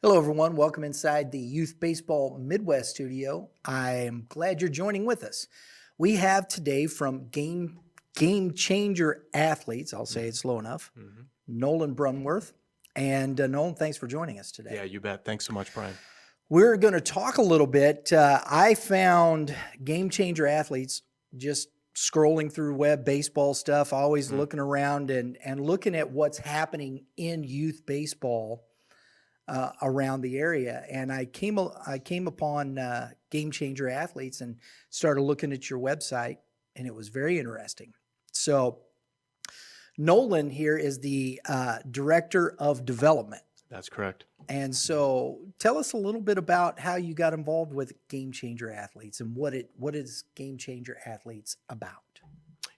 Hello, everyone. Welcome inside the Youth Baseball Midwest studio. I am glad you're joining with us. We have today from GameChanger Athletes, I'll say it slow enough, Nolan Brunnworth. And Nolan, thanks for joining us today. Yeah, you bet. Thanks so much, Brian. We're going to talk a little bit. I found GameChanger Athletes just scrolling through web baseball stuff, always looking around and looking at what's happening in youth baseball around the area. And I came upon GameChanger Athletes and started looking at your website, and it was very interesting. So Nolan here is the Director of Development. That's correct. And so tell us a little bit about how you got involved with GameChanger Athletes and what is GameChanger Athletes about?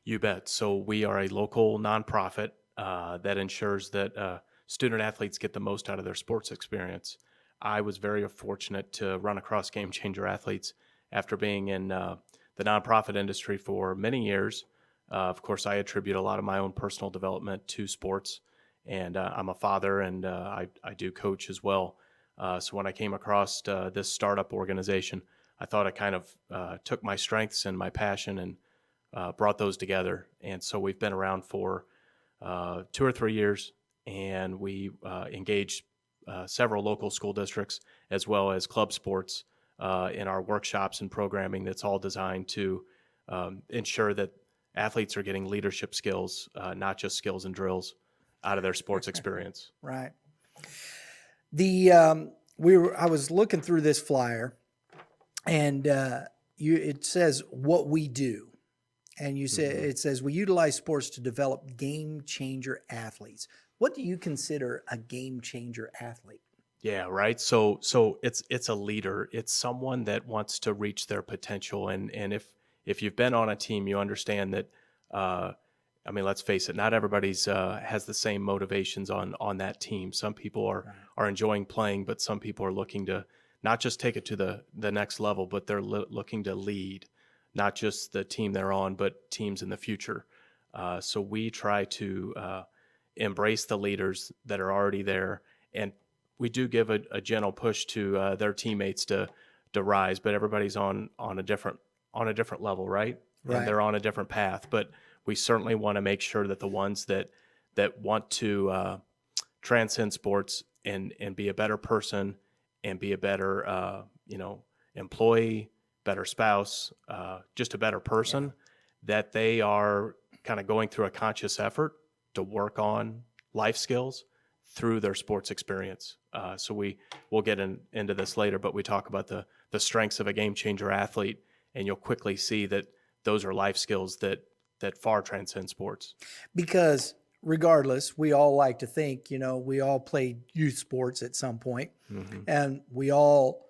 You bet. So we are a local nonprofit that ensures that student athletes get the most out of their sports experience. I was very fortunate to run across GameChanger Athletes after being in the nonprofit industry for many years. Of course, I attribute a lot of my own personal development to sports, and I'm a father, and I do coach as well. So when I came across this startup organization, I thought I kind of took my strengths and my passion and brought those together. And so we've been around for 2 or 3 years, and we engaged several local school districts as well as club sports in our workshops and programming that's all designed to ensure that athletes are getting leadership skills, not just skills and drills, out of their sports experience. Right. I was looking through this flyer, and it says what we do. And you say it says we utilize sports to develop game changer athletes. What do you consider a game changer athlete? Yeah, right. So it's a leader. It's someone that wants to reach their potential. And if you've been on a team, you understand that. I mean, let's face it. Not everybody's has the same motivations on that team. Some people are enjoying playing, but some people are looking to not just take it to the next level, but they're looking to lead. Not just the team they're on, but teams in the future. So we try to embrace the leaders that are already there, and we do give a gentle push to their teammates to rise. But everybody's on a different level, right? And they're on a different path. But we certainly want to make sure that the ones that want to transcend sports and be a better person and be a better employee, better spouse, just a better person, that they are kind of going through a conscious effort to work on life skills through their sports experience. So we'll get into this later, but we talk about the strengths of a game changer athlete, and you'll quickly see that those are life skills that far transcend sports. Because regardless, we all like to think, we all played youth sports at some point, and we all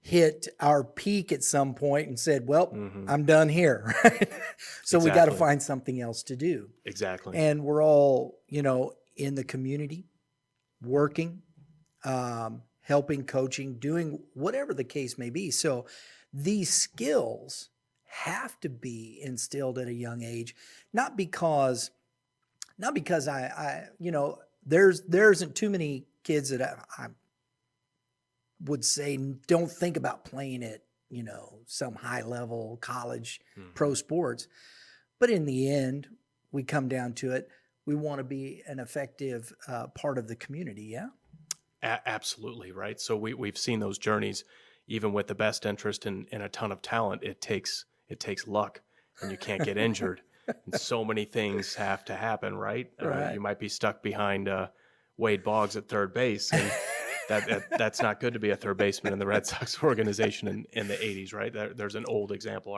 hit our peak at some point and said, well, I'm done here. Right? So we got to find something else to do. Exactly. And we're all, in the community, working, helping, coaching, doing whatever the case may be. So these skills have to be instilled at a young age, not because I there isn't too many kids that I would say don't think about playing at some high level college pro sports, but in the end we come down to it, we want to be an effective part of the community. Yeah, absolutely right. So we've seen those journeys. Even with the best interest in a ton of talent, it takes luck, and you can't get injured, and so many things have to happen, right? You might be stuck behind Wade Boggs at third base, and that's not good to be a third baseman in the Red Sox organization in the 80s, right? There's an old example.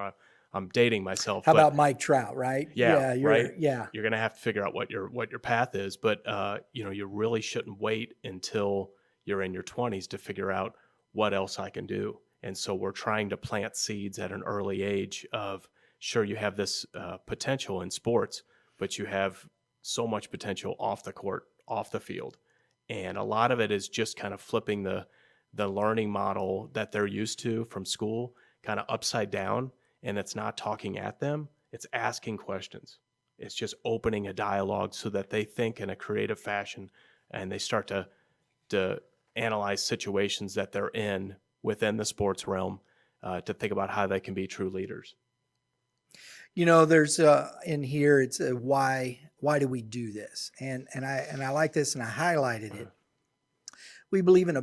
I'm dating myself. How about Mike Trout, right? Yeah, right. Yeah, you're going to have to figure out what your path is, but you really shouldn't wait until you're in your 20s to figure out what else I can do. And so we're trying to plant seeds at an early age of, sure, you have this potential in sports, but you have so much potential off the court, off the field. And a lot of it is just kind of flipping the learning model that they're used to from school kind of upside down. And it's not talking at them, it's asking questions. It's just opening a dialogue so that they think in a creative fashion, and they start to analyze situations that they're in within the sports realm to think about how they can be true leaders. There's in here it's why do we do this? And I like this, and I highlighted it. We believe in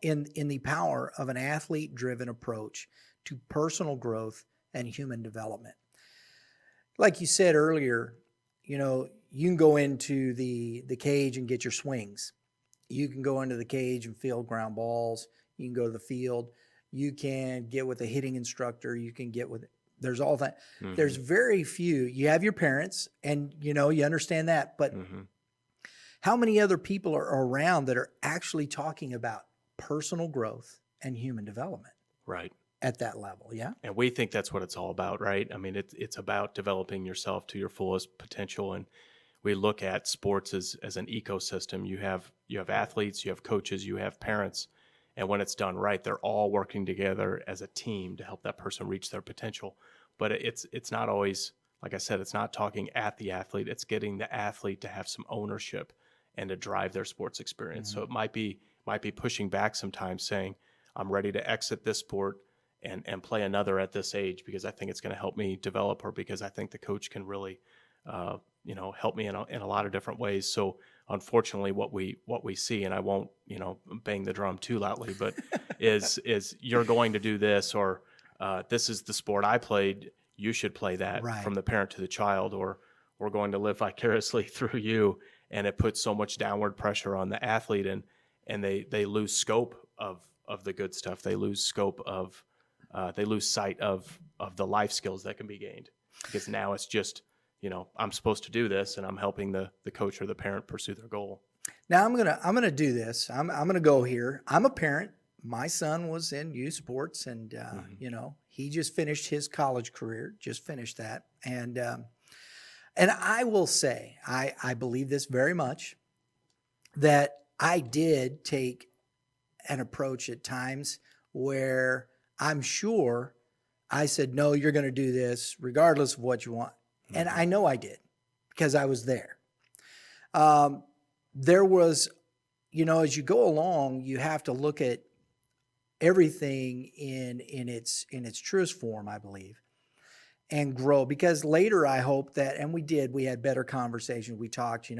in the power of an athlete-driven approach to personal growth and human development. Like you said earlier, you can go into the cage and get your swings. You can go into the cage and field ground balls. You can go to the field. You can get with a hitting instructor. You can get with, there's all that. Mm-hmm. There's very few. You have your parents, and you understand that, but Mm-hmm. how many other people are around that are actually talking about personal growth and human development Right. at that level? Yeah. And we think that's what it's all about, right? I mean, it's about developing yourself to your fullest potential. And we look at sports as an ecosystem. You have athletes, you have coaches, you have parents. And when it's done right, they're all working together as a team to help that person reach their potential. But it's not always, like I said, it's not talking at the athlete. It's getting the athlete to have some ownership and to drive their sports experience. Mm-hmm. So it might be pushing back sometimes, saying, I'm ready to exit this sport and play another at this age because I think it's going to help me develop, or because I think the coach can really help me in a lot of different ways. So unfortunately, what we see, and I won't bang the drum too loudly, but is you're going to do this, or this is the sport I played, you should play that. Right. From the parent to the child, or we're going to live vicariously through you. And it puts so much downward pressure on the athlete, and they lose scope of the good stuff. They lose scope of they lose sight of the life skills that can be gained, because now it's just, I'm supposed to do this, and I'm helping the coach or the parent pursue their goal. Now I'm gonna do this. I'm gonna go here. I'm a parent. My son was in youth sports, and he just finished his college career. Just finished that, and I will say I believe this very much, that I did take an approach at times where I'm sure I said, no, you're going to do this regardless of what you want. Mm-hmm. And I know I did, because I was there. There was, as you go along, you have to look at everything in its truest form, I believe, and grow. Because later I hope that, and we had better conversations. We talked,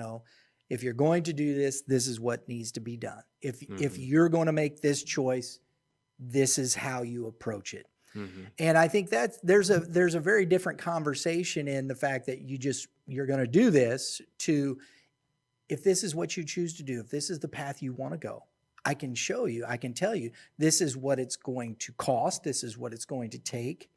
if you're going to do this, this is what needs to be done. If you're going to make this choice, this is how you approach it. Mm-hmm. And I think that there's a very different conversation in the fact that you're going to do this, to, if this is what you choose to do, if this is the path you want to go, I can show you, I can tell you, this is what it's going to cost. This is what it's going to take.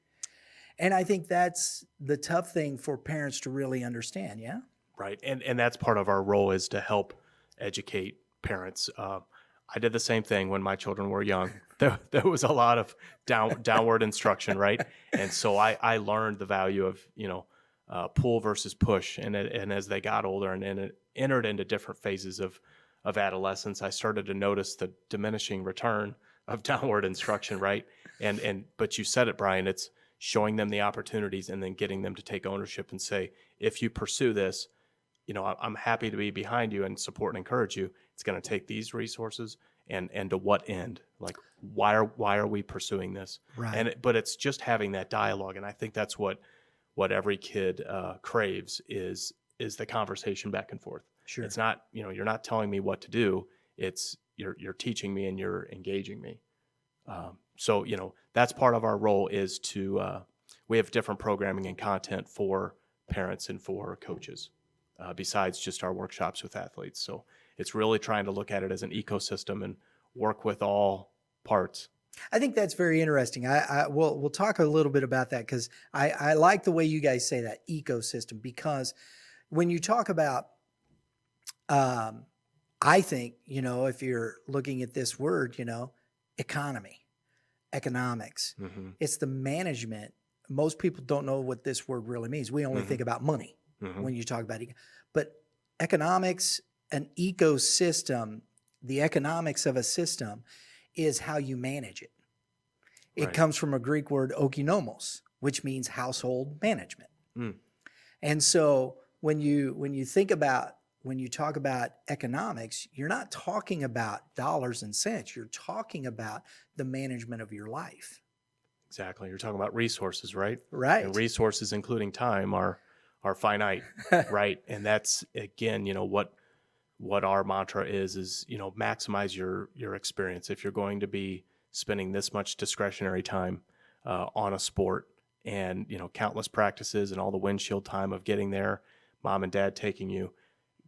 And I think that's the tough thing for parents to really understand. Yeah. Right. And that's part of our role, is to help educate parents. I did the same thing when my children were young. There was a lot of downward instruction, right? And so I learned the value of pull versus push. And as they got older and entered into different phases of adolescence, I started to notice the diminishing return of downward instruction, right? But you said it, Brian, it's showing them the opportunities and then getting them to take ownership and say, if you pursue this, I'm happy to be behind you and support and encourage you. It's going to take these resources, and to what end? Like, why are we pursuing this? Right. But it's just having that dialogue, and I think that's what every kid craves is the conversation back and forth. Sure. It's not, you're not telling me what to do. It's you're teaching me and you're engaging me. So that's part of our role, is to we have different programming and content for parents and for coaches. Besides just our workshops with athletes. So it's really trying to look at it as an ecosystem and work with all parts. I think that's very interesting. We'll talk a little bit about that, because I like the way you guys say that, ecosystem, because when you talk about, I think, if you're looking at this word, economy, economics, mm-hmm. It's the management. Most people don't know what this word really means. We only mm-hmm. think about money. Mm-hmm. When you talk about it, but economics, an ecosystem, the economics of a system is how you manage it. It right. comes from a Greek word, oikonomos, which means household management. Mm. And so when you think about when you talk about economics, you're not talking about dollars and cents. You're talking about the management of your life. Exactly. You're talking about resources, right? Right. And resources, including time, are finite, right? And that's, again, what our mantra is maximize your experience. If you're going to be spending this much discretionary time on a sport, and countless practices and all the windshield time of getting there, mom and dad taking you,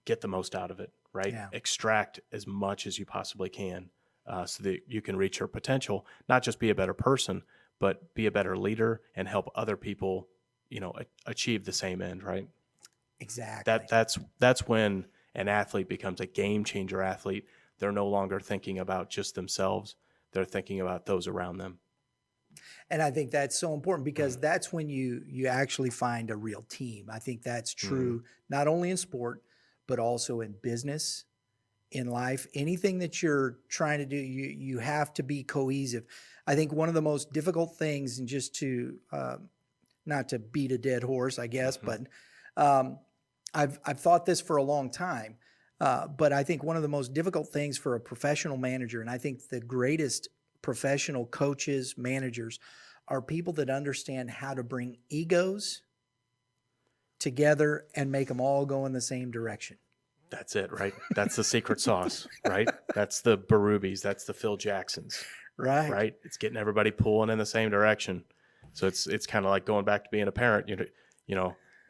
get the most out of it, right? Yeah. Extract as much as you possibly can, so that you can reach your potential, not just be a better person, but be a better leader and help other people, achieve the same end, right? Exactly. That's when an athlete becomes a game changer athlete. They're no longer thinking about just themselves. They're thinking about those around them. And I think that's so important, because that's when you actually find a real team. I think that's true not only in sport, but also in business, in life. Anything that you're trying to do, you have to be cohesive. I think one of the most difficult things, and just to not to beat a dead horse, I guess, but I've thought this for a long time. But I think one of the most difficult things for a professional manager, and I think the greatest professional coaches, managers, are people that understand how to bring egos together and make them all go in the same direction. That's it, right? That's the secret sauce, right? That's the Berubis. That's the Phil Jacksons, Right. right? It's getting everybody pulling in the same direction. So it's kind of like going back to being a parent. It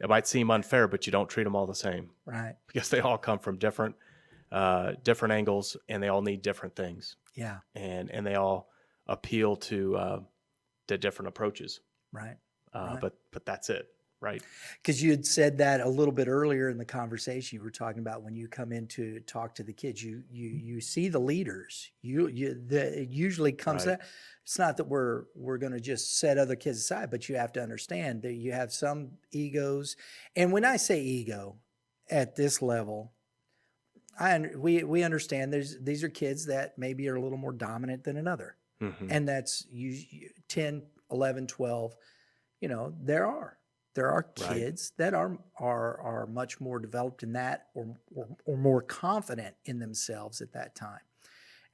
might seem unfair, but you don't treat them all the same, Right. because they all come from different angles, and they all need different things. Yeah. And they all appeal to different approaches. Right. But that's it, right? Because you had said that a little bit earlier in the conversation. You were talking about when you come in to talk to the kids, you see the leaders. It usually comes Right. that it's not that we're going to just set other kids aside, but you have to understand that you have some egos. And when I say ego at this level, we understand these are kids that maybe are a little more dominant than another. And that's 10, 11, 12. There are kids that are much more developed in that, or more confident in themselves at that time.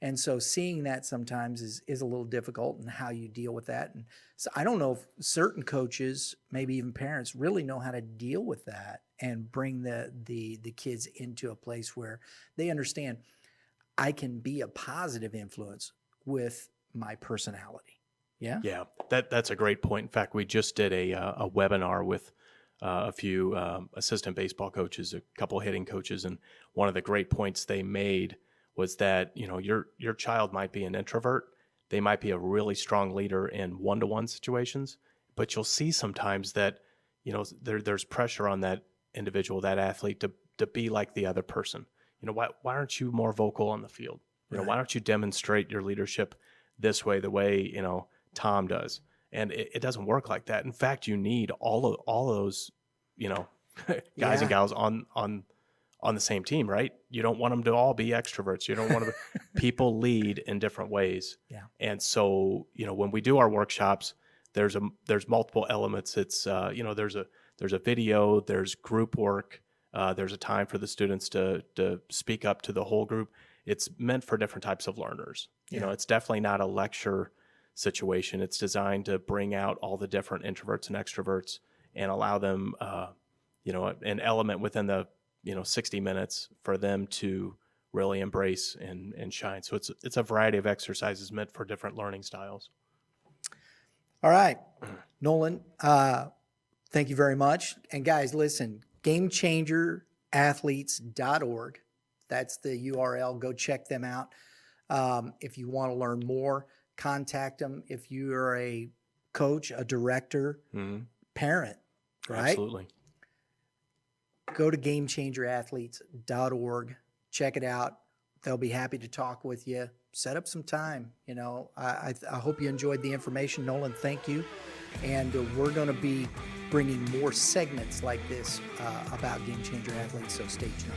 And so seeing that sometimes is a little difficult, and how you deal with that. And so I don't know if certain coaches, maybe even parents, really know how to deal with that and bring the kids into a place where they understand, I can be a positive influence with my personality. Yeah. Yeah, that's a great point. In fact, we just did a webinar with a few assistant baseball coaches, a couple hitting coaches, and one of the great points they made was that your child might be an introvert. They might be a really strong leader in one-to-one situations, but you'll see sometimes that there's pressure on that individual, that athlete, to be like the other person. Why aren't you more vocal on the field? Right. Why don't you demonstrate your leadership this way, the way Tom does? And it doesn't work like that. In fact, you need all of those guys and gals on the same team, right? You don't want them to all be extroverts. You don't want people lead in different ways. Yeah. And so when we do our workshops, there's multiple elements. It's there's a video, there's group work, there's a time for the students to speak up to the whole group. It's meant for different types of learners. It's definitely not a lecture situation. It's designed to bring out all the different introverts and extroverts and allow them, an element within the 60 minutes for them to really embrace and shine. So it's a variety of exercises meant for different learning styles. All right, Nolan, thank you very much. And guys, listen, GameChangerAthletes.org. That's the URL. Go check them out. If you want to learn more, contact them. If you are a coach, a director, parent, right? Absolutely. Go to GameChangerAthletes.org. Check it out. They'll be happy to talk with you. Set up some time. I hope you enjoyed the information. Nolan, thank you. And we're going to be bringing more segments like this about Game Changer Athletes, so stay tuned.